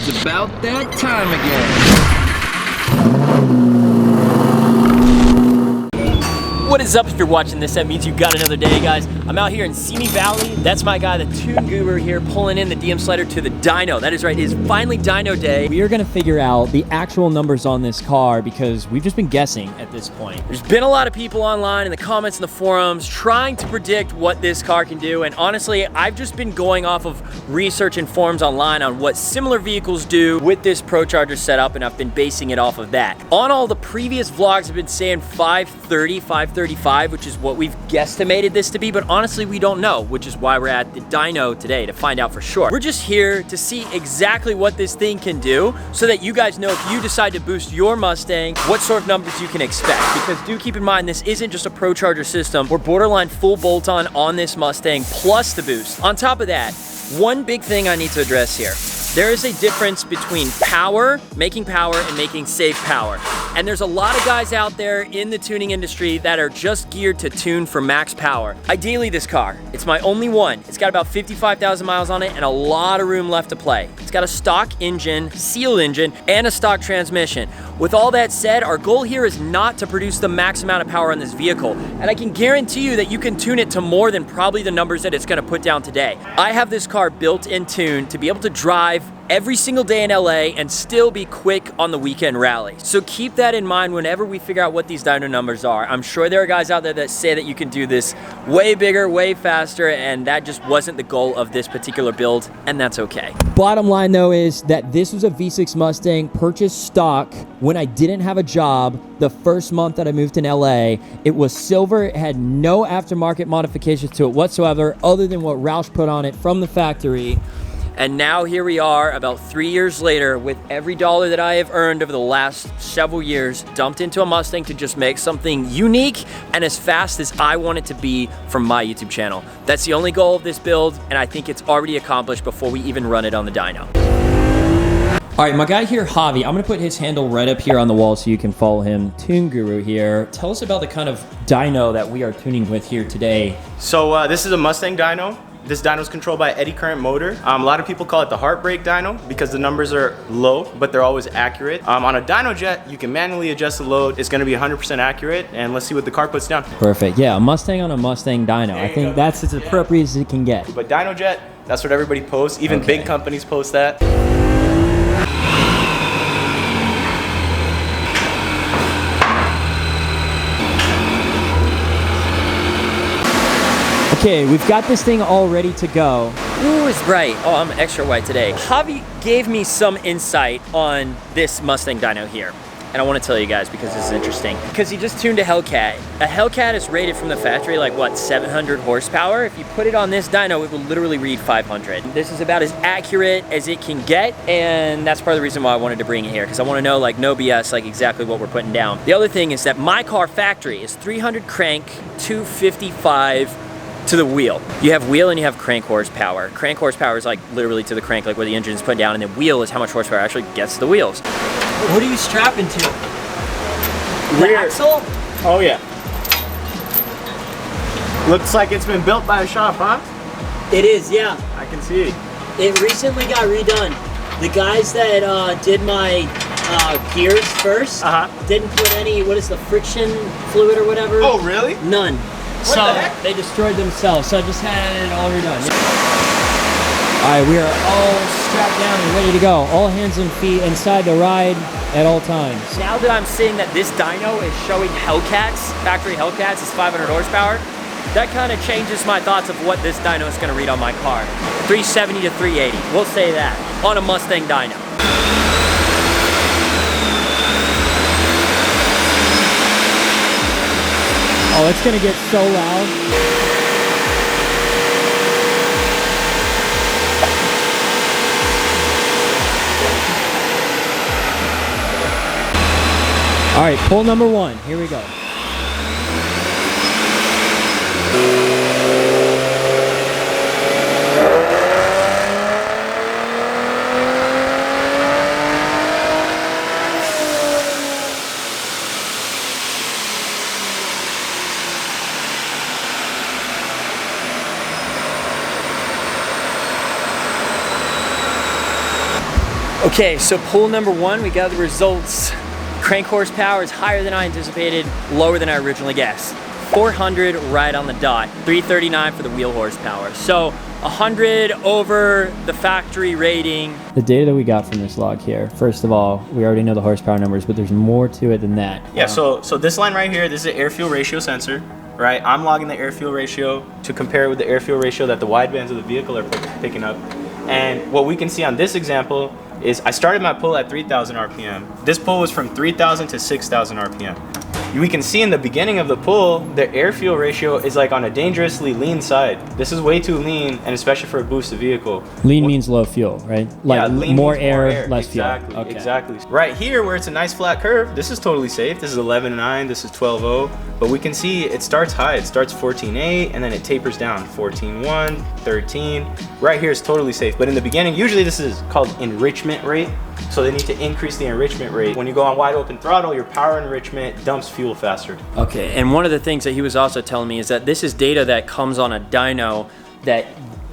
It's about that time again. What is up? If you're watching this, that means you got another day, guys. I'm out here in Simi Valley. That's my guy, the Tune Guru here, pulling in the DM slider to the dyno. That is right, it is finally dyno day. We are gonna figure out the actual numbers on this car because we've just been guessing at this point. There's been a lot of people online in the comments and the forums trying to predict what this car can do, and honestly, I've just been going off of research and forums online on what similar vehicles do with this Procharger setup, and I've been basing it off of that. On all the previous vlogs, I've been saying 530, 535, which is what we've guesstimated this to be, but honestly, we don't know, which is why we're at the dyno today to find out for sure. We're just here to see exactly what this thing can do so that you guys know if you decide to boost your Mustang, what sort of numbers you can expect. Because do keep in mind, this isn't just a Procharger system. We're borderline full bolt-on on this Mustang plus the boost. On top of that, one big thing I need to address here. There is a difference between power, making power, and making safe power. And there's a lot of guys out there in the tuning industry that are just geared to tune for max power. Ideally, this car, it's my only one. It's got about 55,000 miles on it and a lot of room left to play. It's got a stock engine, sealed engine, and a stock transmission. With all that said, our goal here is not to produce the max amount of power on this vehicle. And I can guarantee you that you can tune it to more than probably the numbers that it's gonna put down today. I have this car built and tuned to be able to drive every single day in LA and still be quick on the weekend rally. So keep that in mind whenever we figure out what these dyno numbers are. I'm sure there are guys out there that say that you can do this way bigger, way faster, and that just wasn't the goal of this particular build, and that's okay. Bottom line though is that this was a V6 Mustang purchased stock when I didn't have a job the first month that I moved in LA. It was silver, it had no aftermarket modifications to it whatsoever other than what Roush put on it from the factory. And now here we are about 3 years later with every dollar that I have earned over the last several years dumped into a Mustang to just make something unique and as fast as I want it to be from my YouTube channel. That's the only goal of this build, and I think it's already accomplished before we even run it on the dyno. All right, my guy here, Javi, I'm gonna put his handle right up here on the wall so you can follow him. Tune Guru here. Tell us about the kind of dyno that we are tuning with here today. So this is a Mustang dyno. This dyno is controlled by eddy current motor. A lot of people call it the heartbreak dyno because the numbers are low, but they're always accurate. On a dyno jet, you can manually adjust the load. It's gonna be 100% accurate, and let's see what the car puts down. Perfect, yeah, a Mustang on a Mustang dyno. I think that's as appropriate as it can get. But dyno jet, that's what everybody posts. Even big companies post that. Okay, we've got this thing all ready to go. Ooh, it's bright. Oh, I'm extra white today. Javi gave me some insight on this Mustang dyno here. And I want to tell you guys because this is interesting. Because he just tuned a Hellcat. A Hellcat is rated from the factory like, what, 700 horsepower? If you put it on this dyno, it will literally read 500. This is about as accurate as it can get, and that's part of the reason why I wanted to bring it here, because I want to know, like, no BS, like exactly what we're putting down. The other thing is that my car factory is 300 crank, 255 to the wheel. You have wheel and you have crank horsepower. Crank horsepower is like literally to the crank, like where the engine is put down, and then wheel is how much horsepower actually gets to the wheels. What are you strapping to? The axle? Oh yeah. Looks like it's been built by a shop, huh? It is, yeah. I can see. It recently got redone. The guys that did my gears first didn't put any, what is the friction fluid or whatever? Oh really? None. So they destroyed themselves, so I just had it all redone. All right, we are all strapped down and ready to go. All hands and feet inside the ride at all times. Now that I'm seeing that this dyno is showing Hellcats, factory Hellcats is 500 horsepower, that kind of changes my thoughts of what this dyno is going to read on my car. 370 to 380, we'll say that, on a Mustang dyno. Oh, it's gonna get so loud. All right, pull number one, here we go. Okay, so pull number one, we got the results. Crank horsepower is higher than I anticipated, lower than I originally guessed. 400 right on the dot, 339 for the wheel horsepower. So 100 over the factory rating. The data that we got from this log here, first of all, we already know the horsepower numbers, but there's more to it than that. Yeah, so this line right here, this is an air-fuel ratio sensor, right? I'm logging the air-fuel ratio to compare it with the air-fuel ratio that the widebands of the vehicle are picking up. And what we can see on this example is I started my pull at 3,000 RPM. This pull was from 3,000 to 6,000 RPM. We can see in the beginning of the pull, the air-fuel ratio is like on a dangerously lean side. This is way too lean, and especially for a boosted vehicle. Lean means low fuel, right? Like yeah, lean more means air, less exactly, fuel. Okay. Exactly. Right here, where it's a nice flat curve, this is totally safe. This is 11.9, this is 12.0. But we can see it starts high. It starts 14.8, and then it tapers down 14.1, 13. Right here is totally safe. But in the beginning, usually this is called enrichment rate. So they need to increase the enrichment rate. When you go on wide open throttle, your power enrichment dumps fuel faster. Okay, and one of the things that he was also telling me is that this is data that comes on a dyno that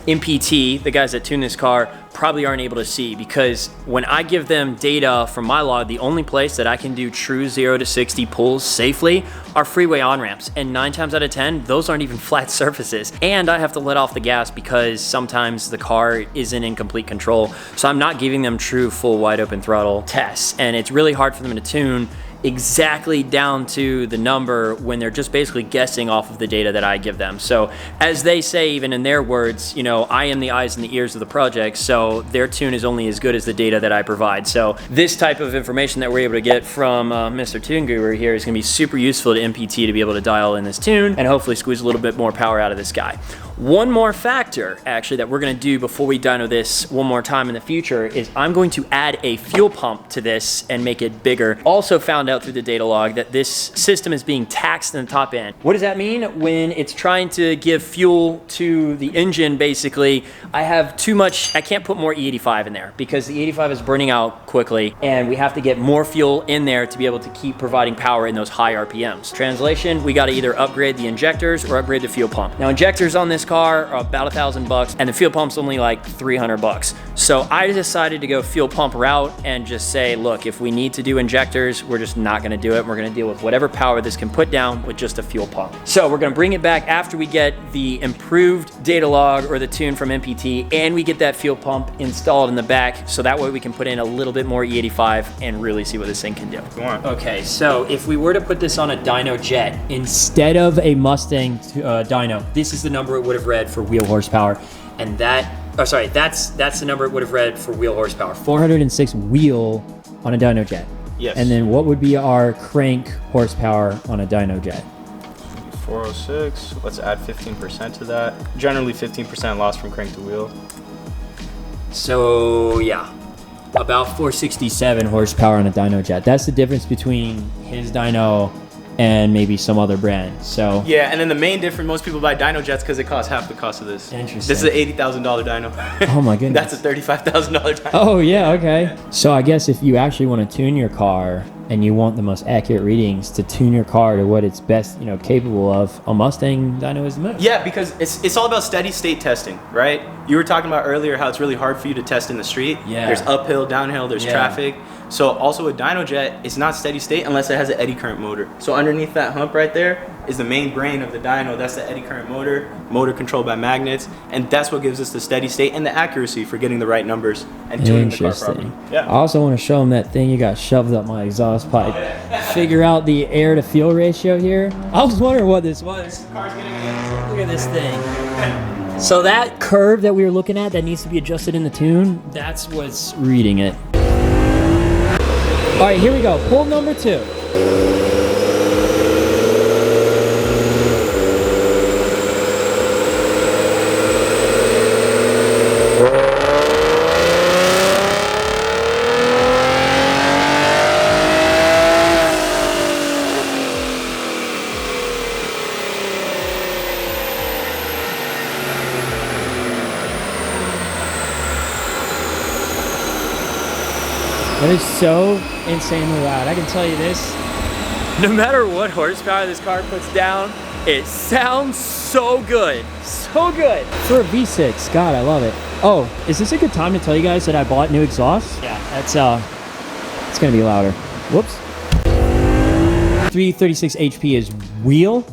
MPT, the guys that tune this car, probably aren't able to see, because when I give them data from my log, the only place that I can do true 0 to 60 pulls safely are freeway on-ramps, and 9 times out of 10, those aren't even flat surfaces. And I have to let off the gas because sometimes the car isn't in complete control, so I'm not giving them true full wide open throttle tests, and it's really hard for them to tune exactly down to the number when they're just basically guessing off of the data that I give them. So as they say, even in their words, you know, I am the eyes and the ears of the project, so their tune is only as good as the data that I provide. So this type of information that we're able to get from Mr. Tune Guru here is gonna be super useful to MPT to be able to dial in this tune and hopefully squeeze a little bit more power out of this guy. One more factor, actually, that we're gonna do before we dyno this one more time in the future is I'm going to add a fuel pump to this and make it bigger. Also found out through the data log that this system is being taxed in the top end. What does that mean? When it's trying to give fuel to the engine, basically, I have too much, I can't put more E85 in there because the E85 is burning out quickly and we have to get more fuel in there to be able to keep providing power in those high RPMs. Translation, we gotta either upgrade the injectors or upgrade the fuel pump. Now, injectors on this car are about $1,000 and the fuel pump's only like $300. So I decided to go fuel pump route and just say, look, if we need to do injectors, we're just not gonna do it. We're gonna deal with whatever power this can put down with just a fuel pump. So we're gonna bring it back after we get the improved data log or the tune from MPT and we get that fuel pump installed in the back, so that way we can put in a little bit more E85 and really see what this thing can do. Go on. Okay, so if we were to put this on a dyno jet, Instead of a Mustang dyno, this is the number it would have read for wheel horsepower, and that, oh sorry, that's the number it would have read for wheel horsepower. 406 wheel on a dyno jet. Yes. And then what would be our crank horsepower on a dyno jet? 406, let's add 15% to that. Generally 15% loss from crank to wheel. So yeah, About 467 horsepower on a dyno jet. That's the difference between his dyno and maybe some other brand. So yeah, and then the main difference, most people buy dyno jets because it costs half the cost of this. Interesting. This is an $80,000 dyno. Oh my goodness. That's a $35,000 dyno. Oh yeah, okay. So I guess if you actually want to tune your car and you want the most accurate readings to tune your car to what it's best, you know, capable of, a Mustang dyno is the move. Yeah, because it's all about steady state testing, right? You were talking about earlier how it's really hard for you to test in the street. Yeah. There's uphill, downhill, there's traffic. So also a dyno jet is not steady state unless it has an eddy current motor. So underneath that hump right there is the main brain of the dyno. That's the eddy current motor controlled by magnets, and that's what gives us the steady state and the accuracy for getting the right numbers and tuning the car properly. Yeah. I also want to show them that thing you got shoved up my exhaust pipe. Figure out the air to fuel ratio here. I was wondering what this was. Look at this thing. So that curve that we were looking at that needs to be adjusted in the tune, that's what's reading it. All right, here we go. Pull number 2. That is so insanely loud. I can tell you this. no matter what horsepower this car puts down, It sounds so good. So good. For a V6, God, I love it. Oh, is this a good time to tell you guys that I bought new exhaust? Yeah, that's it's gonna be louder. Whoops. 336 HP is wheel.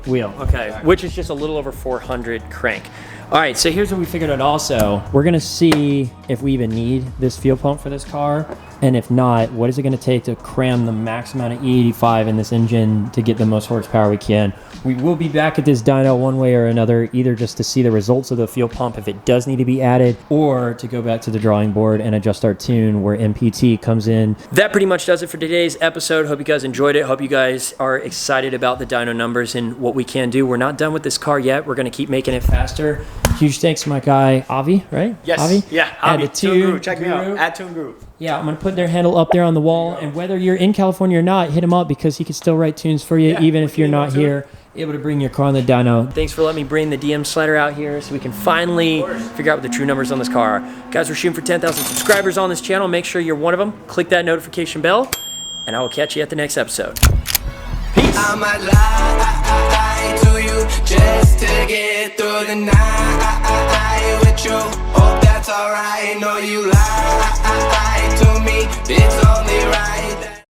Okay, which is just a little over 400 crank. All right, so here's what we figured out also. We're gonna see if we even need this fuel pump for this car. And if not, what is it gonna take to cram the max amount of E85 in this engine to get the most horsepower we can? We will be back at this dyno one way or another, either just to see the results of the fuel pump if it does need to be added, or to go back to the drawing board and adjust our tune where MPT comes in. That pretty much does it for today's episode. Hope you guys enjoyed it. Hope you guys are excited about the dyno numbers and what we can do. We're not done with this car yet. We're gonna keep making it faster. Huge thanks to my guy, Avi, right? Yes. Avi? Yeah, At Avi. the Tune Guru. Tune Check me Guru. out. At Tune Guru. Yeah, I'm gonna put their handle up there on the wall, and whether you're in California or not, hit him up because he can still write tunes for you, Yeah, even we if can you're email not to here, able to bring your car on the dyno. Thanks for letting me bring the DM slider out here so we can finally figure out what the true numbers on this car are. Guys, we're shooting for 10,000 subscribers on this channel. Make sure you're one of them. Click that notification bell, and I will catch you at the next episode. Peace. I might lie to you just to get through the night.